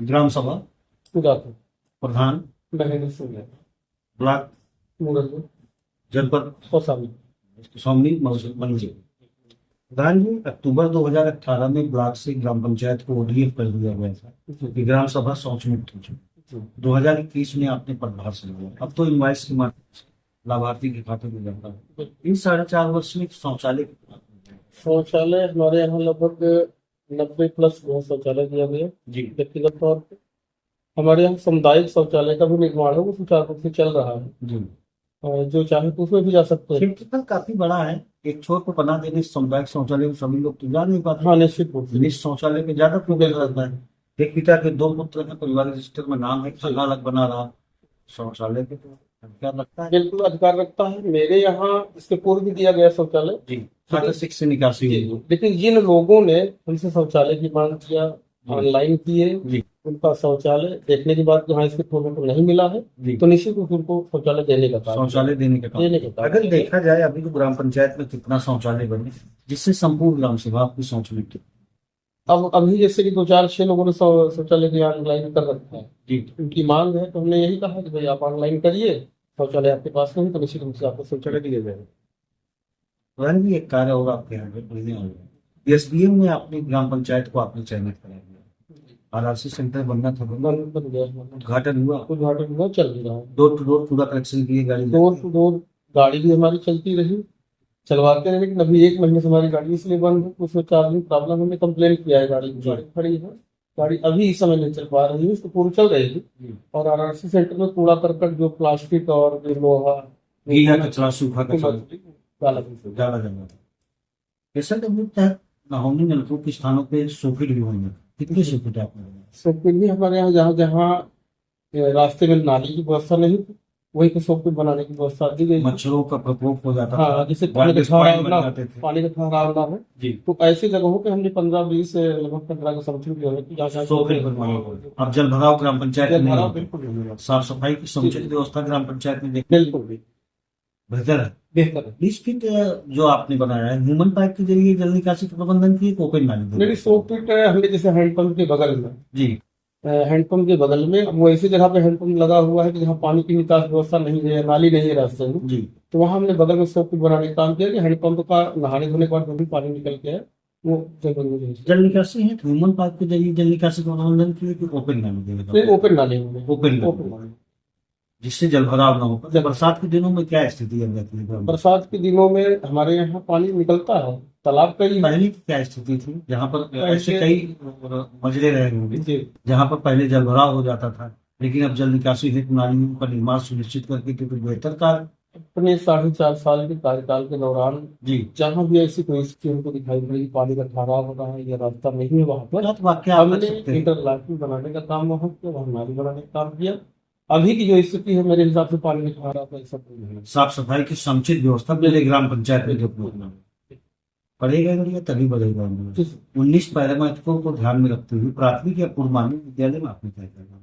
ग्राम सभा, उदापुर, प्रधान, महेंद्र सिंह, ब्लॉक, मुरली, जनपद, कौसानी। स्वामी मंजी। प्रधान जी, अक्टूबर 2018 में ब्लॉक से ग्राम पंचायत को ओडीएफ कर दिया गया था कि ग्राम सभा शौच मुक्त हो चुकी। 2021 में आपने पदभार संभाला, अब तो इनवाइस के माध्यम से लाभार्थी के खाते में जाता है। इन 4.5 वर्ष में शौचालय शौचालय हमारे यहाँ लगभग 90+ शौचालय दिया गया जी व्यक्तिगत तौर पे। हमारे यहाँ सामुदायिक शौचालय का भी निर्माण है, वो सुचारू रूप से चल रहा है जी। और जो चाहे तो उसमें भी जा सकते हैं। क्षेत्रफल काफी बड़ा है, एक छोर को बना देने सामुदायिक शौचालय में सभी लोग तो जा नहीं पाते। हाँ, निश्चित रूप से। इस शौचालय में ज्यादा प्रोग्रेस रहता है। एक पिता के 2 पुत्र हैं, पारिवारिक रजिस्टर में नाम है, अलग अलग बना रहा शौचालय के तो क्या लगता है? बिल्कुल अधिकार रखता है। मेरे यहाँ इसके पूर्व भी दिया गया शौचालय जी, खाता 6 से निकासी हुई। लेकिन जिन लोगों ने हमसे शौचालय की मांग किया, ऑनलाइन किए, जी उनका शौचालय देखने के बाद जहाँ इसके फोटो को नहीं मिला है जी, तो निश्चित रूप से उनको शौचालय देने का काम शौचालय देने का काम। देने का काम। अगर देखा जाए अभी तो ग्राम पंचायत में कितना शौचालय बने जिससे संपूर्ण ग्राम सभा आपकी शौच मुक्त हो। अब अभी जैसे कि 2-4-6 लोगों ने शौचालय की ऑनलाइन कर रखा है, जी उनकी मांग है तो हमने यही कहा कि भाई आप ऑनलाइन करिए, शौचालय आपके पास नहीं तो निश्चित रूप से आपको शौचालय दिया जाएगा। प्रधान जी, एक कार्य होगा आपके यहाँ पे एसडीएम में अपनी ग्राम पंचायत को आपने चयनित करा दिया, आरआरसी सेंटर बनना था, बन गया, उद्घाटन हुआ, उद्घाटन हुआ, चल रहा है। डोर टू डोर पूरा कलेक्शन किए गाड़ी डोर टू डोर गाड़ी भी हमारी चलती रही, चलवाते रहे, लेकिन अभी 1 महीने से हमारी गाड़ी इसलिए बंद है, उसमें चार्जिंग प्रॉब्लम, हमने कंप्लेन किया है, गाड़ी खड़ी है, गाड़ी अभी इस समय नहीं चल पा रही है, उसको पूरी चल रही थी। और आरआरसी सेंटर में कूड़ा करकट जो प्लास्टिक और जो लोहा, गीला कचरा, सूखा कचरा डाला डाला जाना था। ऐसा तो तहत नहाने नलकूप के स्थानों पे सोफिट भी होंगे, कितने सोफिट है आपने? सोफिट भी हमारे यहाँ जहाँ जहाँ रास्ते में नाली की व्यवस्था नहीं थी वहीं पे सोफिट बनाने की व्यवस्था दी गई। मच्छरों का प्रकोप हो जाता हाँ, था, जैसे पानी का ठहराव ना हो जी, तो ऐसी जगहों पे हमने 15-20 लगभग 15 का समर्थन किया है कि जहाँ सोफिट बनवाने को। अब जल भराव ग्राम पंचायत में नहीं, बिल्कुल नहीं होगा। साफ सफाई की समुचित व्यवस्था ग्राम पंचायत में बिल्कुल भी बेहतर है। बेहतर है। 20 फीट जो आपने बनाया है ह्यूमन पाइप के जरिए जल निकासी का प्रबंधन की, ओपन नाली मेरी सोफिट हमने जैसे हैंडपंप के बगल में, जी, हैंडपंप के बगल में वो ऐसी जगह पे हैंडपंप लगा हुआ है कि जहाँ पानी की निकास व्यवस्था नहीं है, नाली नहीं है रास्ते में जी, तो वहाँ हमने बगल में सोफिट बनाने का काम किया कि हैंडपंप का नहाने धोने के बाद जो भी पानी निकल के है वो जल निकासी है ह्यूमन पाइप के जरिए जल निकासी का प्रबंधन किए कि ओपन नाली देगा? ओपन नाली होंगे, ओपन नाली, जिससे जल भराव ना हो। बरसात के दिनों में क्या स्थिति है? बरसात के दिनों में हमारे यहाँ पानी निकलता है, तालाब कई पहले की क्या स्थिति थी जहाँ पर ऐसे कई मजरे रहे होंगे जहाँ पर पहले जल भराव हो जाता था, लेकिन अब जल निकासी हेतु नालियों का निर्माण सुनिश्चित करके क्योंकि बेहतर कार्य अपने 4.5 साल के कार्यकाल के दौरान जी जहाँ भी ऐसी कोई स्थिति हमको दिखाई पड़ी पानी का ठहराव हो रहा है या रास्ता नहीं है, वहाँ पर हमने इंटरलॉकिंग बनाने का काम वहाँ किया, वहाँ नाली बनाने का काम किया। अभी की जो स्थिति है मेरे हिसाब से पानी में ठहरा था, सब साफ सफाई की समुचित व्यवस्था मेरे ग्राम पंचायत में बढ़ेगा इंडिया तभी बढ़ेगा इंडिया। 19 पैरामीटरों को ध्यान में रखते हुए प्राथमिक या पूर्व माध्यमिक विद्यालय में आपने क्या करना?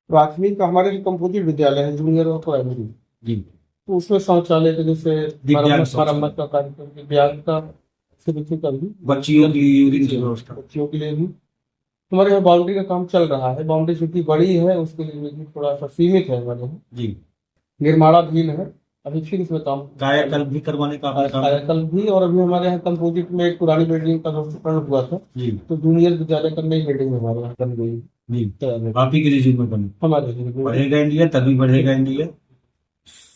प्राथमिक का हमारे कंपोजिट विद्यालय है, जूनियर और प्राइमरी जी, तो उसमें शौचालय के जैसे मरम्मत का कार्यक्रम, दिव्यांग का बच्चियों के लिए भी हमारे यहाँ बाउंड्री का काम चल रहा है। बाउंड्री चूंकि बड़ी है उसके लिए थोड़ा सा सीमित है, हमारे यहाँ जी, निर्माणाधीन है, अभी फिर इसमें काम कायाकल्प भी करवाने का कायाकल्प भी। और अभी हमारे यहाँ कंपोजिट में एक पुरानी बिल्डिंग का संस्करण हुआ था जी, तो जूनियर विद्यालय का नई बिल्डिंग हमारे यहाँ बन गई जी, आप ही के रिज्यूम में बने। हमारे बढ़ेगा इंडिया तभी बढ़ेगा इंडिया।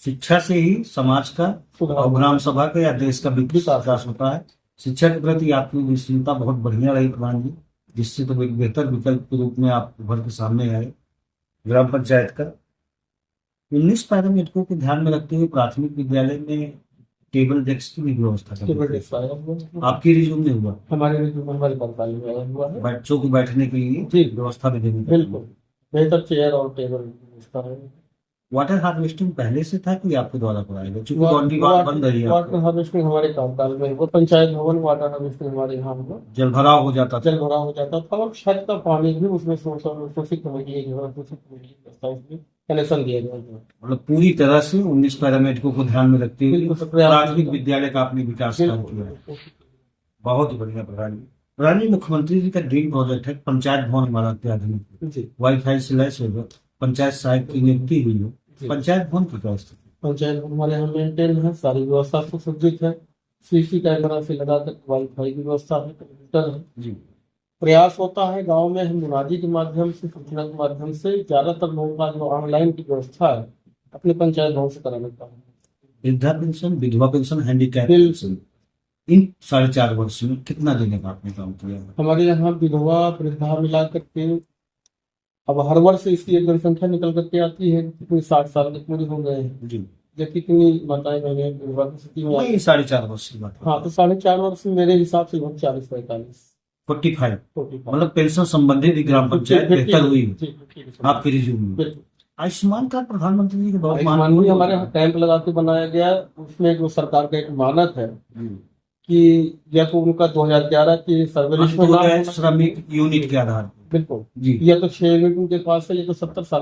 शिक्षा से ही समाज का और ग्राम सभा का या देश का विकास होता है। शिक्षा के प्रति आपकी विश्वसनीयता बहुत बढ़िया रही प्रधान जी, जिससे तो एक बेहतर विकल्प के रूप में आप उभर के सामने आए। ग्राम पंचायत का 19 पैरामीटरों को ध्यान में रखते हुए प्राथमिक विद्यालय में टेबल डेस्क की भी व्यवस्था कर आपकी रिज्यूम में हुआ, हमारे रिज्यूम में हमारे मंत्रालय में हुआ है, बच्चों को बैठने के लिए व्यवस्था भी देनी। बिल्कुल बेहतर चेयर और टेबल व्यवस्था है। वाटर हार्वेस्टिंग पहले से था कि आपके द्वारा कराएगा? चूंकि बंद रही है। वाटर हार्वेस्टिंग हमारे कामकाज में वो पंचायत भवन वाटर हार्वेस्टिंग हमारे यहाँ हुआ, जल भराव हो जाता था और छत का पानी भी उसमें शोषित कनेक्शन दिया गया। मतलब पूरी तरह से 19 पैरामीटरों को ध्यान में रखते हुए प्राथमिक विद्यालय का आपने विकास किया। बहुत ही बढ़िया प्रधान जी। प्रधान जी, मुख्यमंत्री जी का ड्रीम प्रोजेक्ट है पंचायत भवन हमारा अत्याधुनिक, जी वाईफाई से लैस होगा, पंचायत सहायक की नियुक्ति हुई है। जी। पंचायत भवन की क्या स्थिति? पंचायत हमारे यहाँ मेंटेन है, सारी व्यवस्था सुसज्जित है, सीसी कैमरा से लगाकर वाईफाई की व्यवस्था है, कंप्यूटर है। जी। प्रयास होता है गांव में हम मुनादी के माध्यम से, सूचना के माध्यम से ज्यादातर लोगों का जो ऑनलाइन की व्यवस्था है अपने पंचायत भवन से कराने का। वृद्धा पेंशन, विधवा पेंशन, हैंडीकैप बिल पेंशन, इन 4.5 वर्ष में कितना देने का आपने काम किया है? हमारे यहाँ विधवा वृद्धा मिला करके अब हर वर्ष इसकी एक जनसंख्या निकल करके आती है, कितनी 60 साल के पूरे हो गए हैं, जी। जबकि कितनी माताएं बहनें विधवा की स्थिति में वही 4.5 वर्ष की बात है। हाँ, तो 4.5 वर्ष में मेरे हिसाब से लगभग 40-45 45 45 मतलब पेंशन संबंधी भी ग्राम पंचायत बेहतर हुई है जी, जी, आपके रिज्यूम में। बिल्कुल। आयुष्मान कार्ड प्रधानमंत्री जी के बहुत आयुष्मान भी हमारे यहाँ कैंप लगा के बनाया गया, उसमें जो सरकार का एक मानक है जी। कि या तो उनका 2011 की सर्वे लिस्ट में नाम होना चाहिए। श्रमिक यूनिट के आधार पर। बिल्कुल जी। या तो 6 यूनिट उनके पास है, या तो 70 साल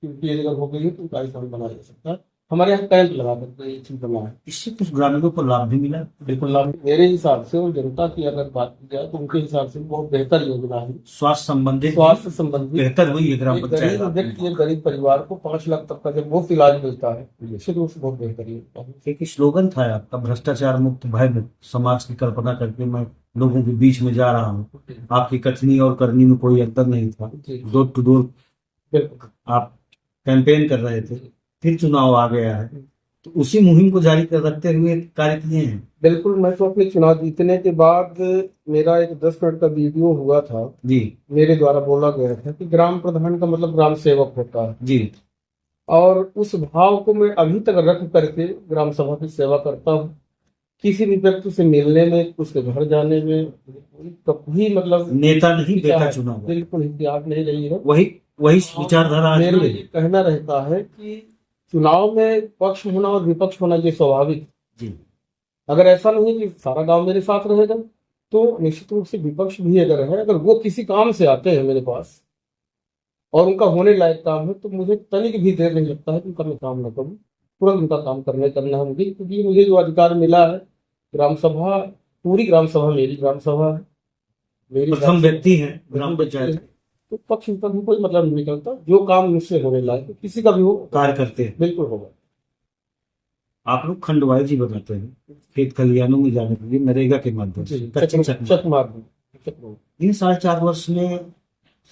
की एज अगर हो गई है तो उनका आयुष्मान बनाया जा सकता है। हमारे यहाँ कैंप लगा करके ये चीज बना है। इससे कुछ ग्रामीणों को लाभ भी मिला। बिल्कुल लाभ मेरे हिसाब से और जनता की अगर बात की जाए तो उनके हिसाब से बहुत बेहतर योजना है। स्वास्थ्य संबंधी बेहतर हुई है ग्राम एक पंचायत। गरीब व्यक्ति, एक गरीब परिवार को 5 लाख तक का जब मुफ्त इलाज मिलता है, निश्चित रूप से बहुत बेहतर होता है। एक स्लोगन था आपका, भ्रष्टाचार मुक्त भय मुक्त समाज की कल्पना करके मैं लोगों के बीच में जा रहा हूँ। आपकी कथनी और करनी में कोई अंतर नहीं था। डोर टू डोर बिल्कुल आप कैंपेन कर रहे थे, फिर चुनाव आ गया है, तो उसी मुहिम को जारी कर रखते हुए कार्य किए हैं। बिल्कुल। मैं तो अपने चुनाव जीतने के बाद मेरा एक 10 मिनट का वीडियो हुआ था जी। मेरे द्वारा बोला गया था कि ग्राम प्रधान का मतलब ग्राम सेवक होता है जी। और उस भाव को मैं अभी तक रख करके ग्राम सभा की सेवा करता हूँ। किसी भी व्यक्ति से मिलने में, उसके घर जाने में कभी मतलब नेता नहीं बेटा चुना हुआ। बिल्कुल हिदायत नहीं रही है। वही विचारधारा आज मेरा भी ये है। कहना रहता है कि चुनाव में पक्ष होना और विपक्ष होना ये स्वाभाविक। जी। अगर ऐसा नहीं कि सारा गांव मेरे साथ रहेगा तो निश्चित रूप से विपक्ष भी अगर है, अगर वो किसी काम से आते हैं मेरे पास और उनका होने लायक काम है तो मुझे तनिक भी देर नहीं लगता है कि उनका मैं काम न करूँ, तुरंत उनका काम करना है मुझे। क्योंकि मुझे जो अधिकार मिला है, ग्राम सभा, पूरी ग्राम सभा मेरी ग्राम सभा है, मेरी प्रथम व्यक्ति है ग्राम पंचायत, तो पक्ष विपक्ष में कोई मतलब नहीं निकलता। जो काम मुझसे होने लायक किसी का भी हो, कार्य करते हैं। बिल्कुल होगा। आप लोग खंडवाई जी बताते हैं खेत खलियानों में जाने के लिए नरेगा के माध्यम से चक मार्ग इन 4.5 वर्ष में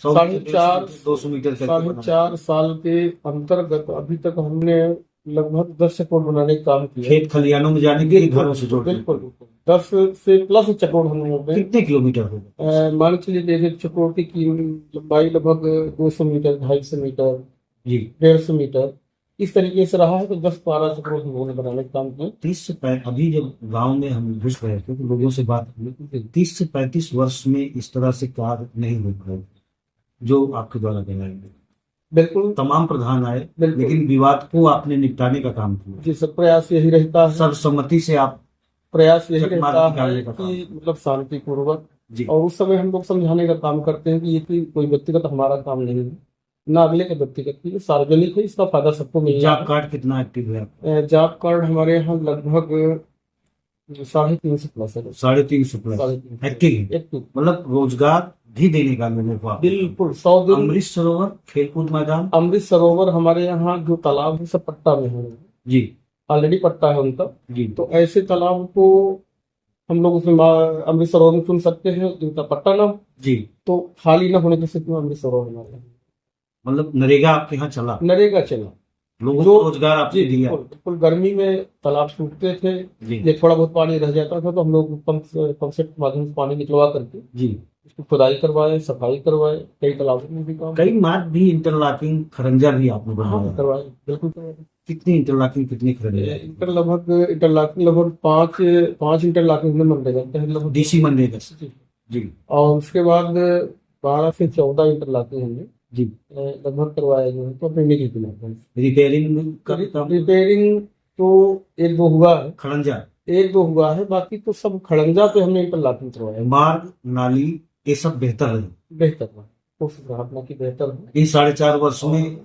200 मीटर 4.5 साल के अंतर्गत अभी तक हमने लगभग 10 चक्रोड़ बनाने का काम किया। खेत खलियानों में जाने के लिए घरों से जोड़। बिल्कुल 10 से प्लस चक्रोड़ हम लोग कितने किलोमीटर होगा? मान के चलिए एक चक्रोड़ की लंबाई लगभग 200 मीटर, 250 मीटर जी, 150 मीटर इस तरीके से रहा है। तो 10-12 चक्रोड़ हम लोगों ने बनाने का काम किया। 30 से 35 अभी जब गांव में हम घुस रहे थे तो लोगों से बात हुई, 30 से 35 वर्ष में इस तरह से कार्य नहीं हो पाए जो आपके द्वारा कराएंगे। बिल्कुल तमाम प्रधान आए, लेकिन विवाद को आपने निपटाने का काम किया। जी, सब प्रयास यही रहता है, सर्वसम्मति से आप प्रयास यही रहता है कि मतलब शांति पूर्वक। और उस समय हम लोग समझाने का काम करते हैं कि ये कोई व्यक्तिगत हमारा काम नहीं है, ना अगले के व्यक्तिगत, ये सार्वजनिक है, इसका फायदा सबको मिल जाए। जॉब कार्ड कितना एक्टिव है? जॉब कार्ड हमारे यहाँ लगभग 350 प्लस है। 350 प्लस एक्टिव, मतलब रोजगार भी देने का लोगों को। बिल्कुल 100 दिन। अमृत सरोवर खेलकूद मैदान, अमृत सरोवर हमारे यहाँ जो तालाब है सब पट्टा में है जी, ऑलरेडी पट्टा है उनका जी। तो ऐसे तालाब को हम लोग उसमें अमृत सरोवर में चुन सकते हैं जिनका पट्टा ना जी, तो खाली ना होने की स्थिति में अमृत सरोवर हमारे। मतलब नरेगा आपके यहाँ चला, नरेगा चला, लोगों को रोजगार आपने दिया। बिल्कुल। गर्मी में तालाब सूखते थे, ये थोड़ा बहुत पानी रह जाता था तो हम लोग पंप सेट के माध्यम से पानी निकलवा करके जी उसको खुदाई करवाए, सफाई करवाए, कई तालाबों में भी काम, कई मार्ग भी इंटरलॉकिंग खरंजा भी आपने बनवाया करवाए। बिल्कुल। कितनी इंटरलॉकिंग, कितनी खरंजा? इंटरलॉकिंग लगभग 5 इंटरलॉकिंग में मनरेगा लगभग डीसी मनरेगा जी। और उसके बाद 12 से 14 इंटरलॉकिंग हमने जी लगभग करवाया गया है। तो अपने निधि के माध्यम से रिपेयरिंग तो 1-2 हुआ है, खड़ंजा 1-2 हुआ है, बाकी तो सब खड़ंजा पे हमने इंटरलॉकिंग करवाया। मार्ग नाली ये सब बेहतर है, बेहतर है, कोशिश रहा कि बेहतर है। इन 4.5 वर्ष में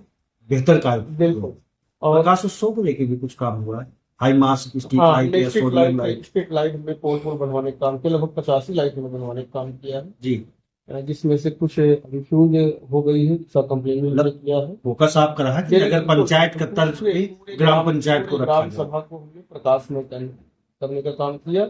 बेहतर कार्य। बिल्कुल। और प्रकाश उत्सव को लेकर भी कुछ काम हुआ है, हाई मास्क स्ट्रीट हाँ, लाइट या सोडियम लाइट। स्ट्रीट लाइट में पोल बनवाने का काम किया, लगभग 85 लाइट में बनवाने का काम किया है, जी, जिसमें से कुछ अभी फ्यूज हो गई है, सब कंप्लेन में किया है। फोकस आपका रहा कि नगर पंचायत का तर्ज पे ग्राम पंचायत को रखा ग्राम जाए। सभा को हमने प्रकाश में करने का काम किया।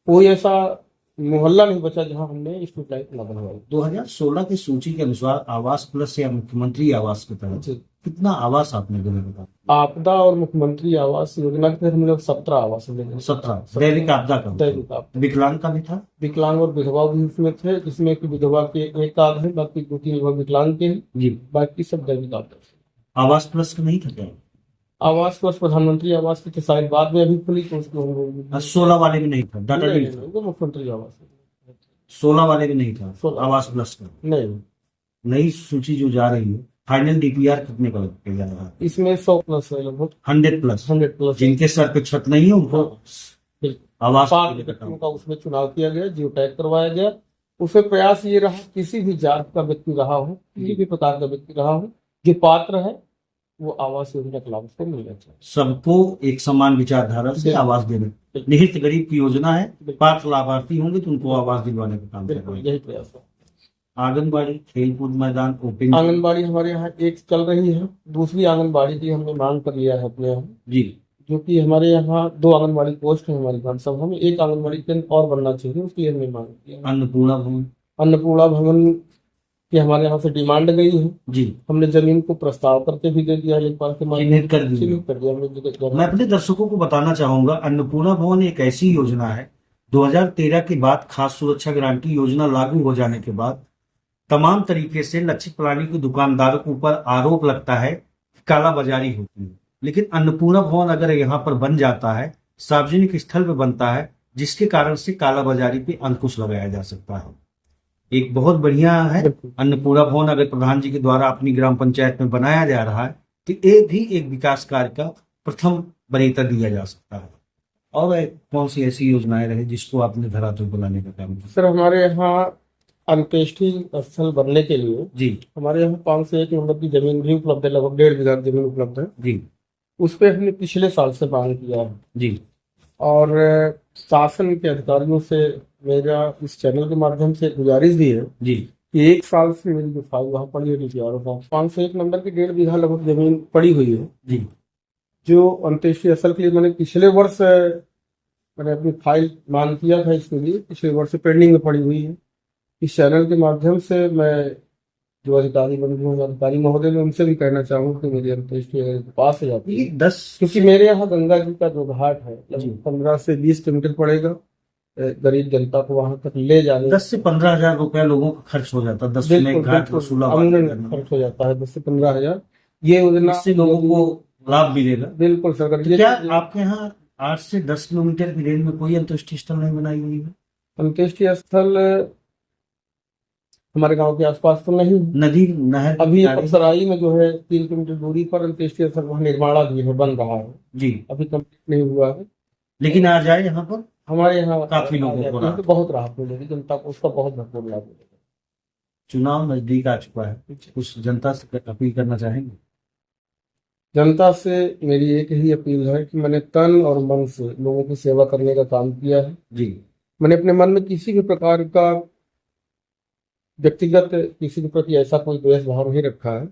कोई ऐसा मोहल्ला नहीं बचा जहां हमने स्ट्रीट लाइट न बनवाई। 2016 की सूची के अनुसार आवास प्लस या मुख्यमंत्री आवास के तहत जी। कितना आवास आपने देने का? आपदा और मुख्यमंत्री आवास योजना के तहत हम लोग 17 आवास मिले। 17 दैनिक आपदा का। दैनिक आपदा। विकलांग का भी था? विकलांग और विधवा भी इसमें थे, जिसमें कि विधवा के एक कार्ड है, बाकी 2-3 विकलांग के हैं, जी। बाकी सब दैनिक आपदा। आवास प्लस का नहीं था क्या? आवास प्लस प्रधानमंत्री आवास की तो शायद बाद में अभी खुली, तो उसको हम लोग 16 वाले भी नहीं था, डाटा नहीं, नहीं था। नहीं, वो मुख्यमंत्री आवास है। 16 वाले भी नहीं था 16 आवास प्लस का। नहीं, नई सूची जो जा रही है, फाइनल डीपीआर कितने का लगते जा रहा है? इसमें 100 प्लस है, लगभग 100 प्लस। 100 प्लस। जिनके सर पे छत नहीं है उनको आवास 5 व्यक्तियों का उसमें चुनाव किया गया, जियो टैग करवाया गया। उसमें प्रयास ये रहा, किसी भी जात का व्यक्ति रहा हो, किसी भी प्रकार का व्यक्ति रहा हो, जो पात्र है वो आवास योजना का लाभ उसको मिलना चाहिए। सबको एक समान विचारधारा से आवास देने, निहित गरीब की योजना है। पात्र लाभार्थी होंगे तो उनको आवास दिलवाने का काम बिल्कुल करेंगे। यही प्रयास है। आंगनबाड़ी, खेलकूद मैदान, ओपन आंगनबाड़ी हमारे यहाँ एक चल रही है, दूसरी आंगनबाड़ी की हमने मांग कर लिया है अपने यहाँ, जी, जो कि हमारे यहाँ 2 आंगनबाड़ी पोस्ट है हमारी विधानसभा में, एक आंगनबाड़ी केंद्र और बनना चाहिए, उसके लिए हमने मांग की है। अन्नपूर्णा भवन, अन्नपूर्णा भवन की हमारे यहाँ से डिमांड गई है, जी, हमने जमीन को प्रस्ताव करके भी दे दिया है, एक बार के माध्यम चिन्हित कर से दिया। चिन्हित कर दिया हमने जगह। मैं अपने दर्शकों को बताना चाहूंगा, अन्नपूर्णा भवन एक ऐसी योजना है 2013 के बाद खास सुरक्षा गारंटी योजना लागू हो जाने के बाद तमाम तरीके से लक्षित प्राणी के दुकानदारों के ऊपर आरोप लगता है कि कालाबाजारी होती है। लेकिन अन्नपूर्णा भवन अगर यहाँ पर बन जाता है, सार्वजनिक स्थल पर बनता है, जिसके कारण से कालाबाजारी पे अंकुश लगाया जा सकता है। एक बहुत बढ़िया है अन्नपूर्णा भवन, अगर प्रधान जी के द्वारा अपनी ग्राम पंचायत में बनाया जा रहा है तो ये भी एक विकास कार्य का प्रथम वरीयता दिया जा सकता है। और कौन सी ऐसी योजनाएं रही जिसको आपने धरातल पर लाने का काम किया? सर, हमारे यहाँ अंत्येष्टि स्थल बनने के लिए जी, हमारे यहाँ 501 नंबर की जमीन भी उपलब्ध है, लगभग 1.5 बीघा जमीन उपलब्ध है। जी, उस पर हमने पिछले साल से मांग किया है, जी, और शासन के अधिकारियों से मेरा इस चैनल के माध्यम से गुजारिश भी है जी, कि 1 साल से मेरी जो फाइल वहाँ पड़ी है डीपीआर का, 501 नंबर की 1.5 बीघा लगभग जमीन पड़ी हुई है, जी, जो अंत्येष्टि स्थल के लिए मैंने पिछले वर्ष मैंने अपनी फाइल मांग किया था, इसके लिए पिछले वर्ष से पेंडिंग में पड़ी हुई है। इस चैनल के माध्यम से मैं जो अधिकारी बंधु हैं, अधिकारी महोदय, मैं उनसे भी कहना चाहूँगा कि मेरी अंत्येष्टि पास हो जाती है, 10 क्योंकि मेरे यहाँ गंगा जी का जो घाट है जी। 15 से 20 किलोमीटर पड़ेगा, गरीब जनता को वहां तक ले जाने 10 से 15 हजार रुपया लोगों का खर्च हो जाता है, 10 में बिल्कुल घाट बिल्कुल वसूला अमूमन खर्च हो जाता है 10 से 15 हजार। ये योजना इससे लोगों को लाभ मिलेगा। बिल्कुल सर। तो क्या आपके यहाँ 8 से 10 किलोमीटर की रेंज में कोई अंत्येष्टि स्थल नहीं बनाई हुई है? अंत्येष्टि स्थल हमारे गांव के आसपास तो नहीं है। नदी नहर अभी किनारे? अफसराई में जो है 3 किलोमीटर दूरी पर अंत्येष्टि स्थल वहाँ निर्माणाधीन है, बन रहा है, जी, अभी कंप्लीट नहीं हुआ है। लेकिन आ जाए यहाँ पर हमारे यहाँ काफी लोगों को तो बहुत राहत मिलेगी जनता को, उसका बहुत भरपूर लाभ मिलेगा। चुनाव नजदीक आ चुका है, कुछ जनता से अपील करना चाहेंगे? जनता से मेरी एक ही अपील है कि मैंने तन और मन से लोगों की सेवा करने का काम किया है। जी, मैंने अपने मन में किसी भी प्रकार का व्यक्तिगत किसी के प्रति ऐसा कोई द्वेष भाव नहीं रखा है।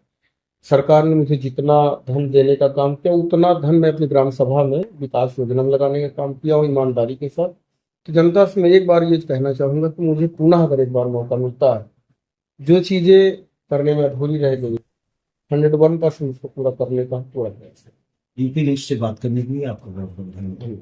सरकार ने मुझे जितना धन देने का काम किया, उतना धन मैं अपनी ग्राम सभा में विकास योजना में लगाने का काम किया और ईमानदारी के साथ। तो जनता से मैं एक बार ये कहना चाहूंगा कि मुझे पुनः अगर एक बार मौका मिलता है, जो चीजें करने में अधूरी रह गई 101% उसको पूरा करने का पूरा प्रयास है। यूपी न्यूज से बात करने के लिए आपका बहुत बहुत धन्यवाद।